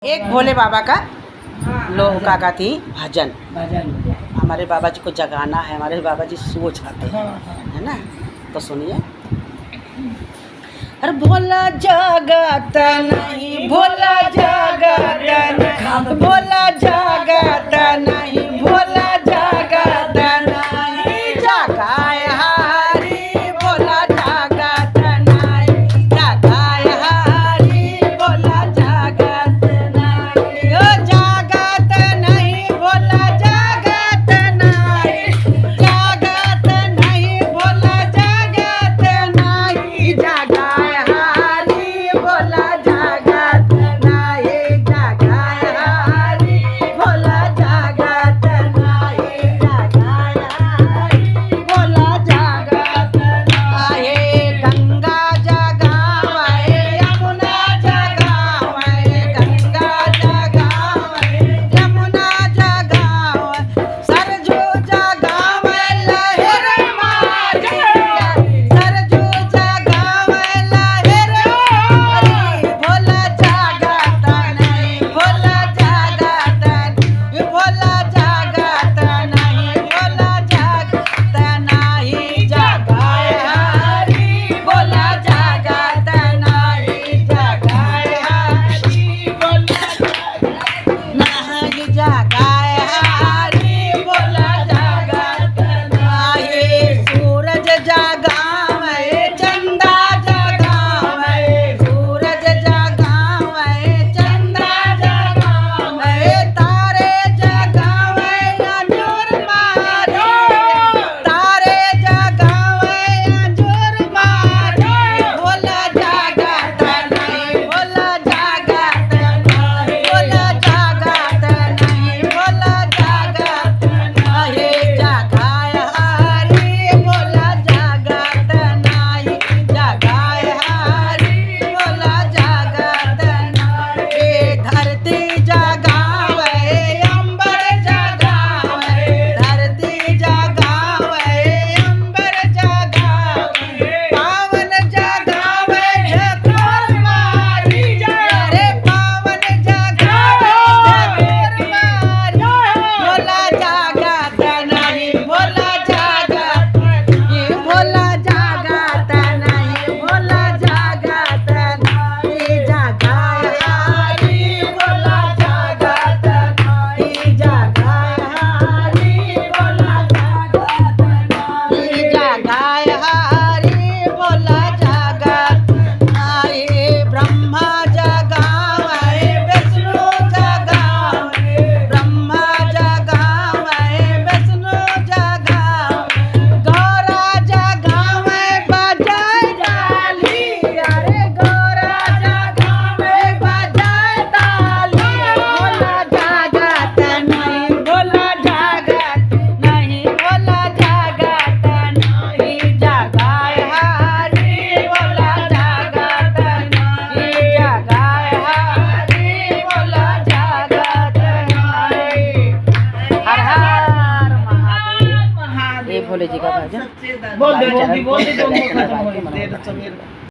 एक भोले बाबा का लोग का गाती भजन। हमारे बाबा जी को जगाना है, हमारे बाबा जी सो जाते हैं, है ना। तो सुनिए। अरे भोला जागता नहीं, भोला जागता नहीं, भोला जागता नहीं, भोला जागता नहीं, जगाए हारी भोला जागता नहीं, जगाए हारी भोला जागता नहीं, ओ जागत नहीं भोला जागत नहीं, जागत नहीं भोला जागत नहीं, जगाए हारी भोला जागत नहीं, जगाए हारी भोला जागत नहीं, जगाए हारी भोला जागत नहीं। गंगा जगावे यमुना जगावे, गंगा जगावे यमुना जगावे, सरजू जगावे लहर मारे, सरजू जगावे लहर मारे, भोला जागता नहीं, भोला जागता नहीं, भोला जागता नहीं, भोला जागता नहीं, जगाए हारी भोला जागता नहीं, जगाए हारी भोला नहीं, जगाए हारी भोला जागता नहीं। सूरज जगावे चंदा जगावे, सूरज जगावे चंदा जगावे, तारे जगावे अंजूर मारे, तारे जगावे अंजूर मारे, भोला जागता नहीं, भोला जागता नहीं, भोला जागता नहीं, भोला जागता नहीं, जगाए हारी भोला जागता नहीं, जगाए हारी भोला जागता नहीं। धरती जगावे अंबर जगावे, धरती जगावे अंबर जगावे, पावन जगावे झकोर मारी, अरे पावन जगावे झकोर मारी, भोला जागता नहीं, भोला जागता नहीं, भोला जागता नहीं, भोला जागता नहीं, जगाए हारी भोला जागता नहीं, जगाए हारी भोला जागता नहीं, जगाए हारी भोला जागता नहीं। ब्रह्मा जगावे विष्णु जगावे, ब्रह्मा जगावे विष्णु जगावे, गौरा जगावे बजाए ताली, अरे गौरा जगावे बजाए ताली, भोला जागता नहीं, भोला जागता नहीं, भोला जागता नहीं, जगाए हारी भोला जागता नहीं, जगाए हारी भोला जागता नहीं। हर हर महादेव। ये भोले जी का भजन बोल दे, बोल दे, बोल दे, चैनल को बोल दे, सब्सक्राइब बोल दे, करके बोल दे, मनोरंजन।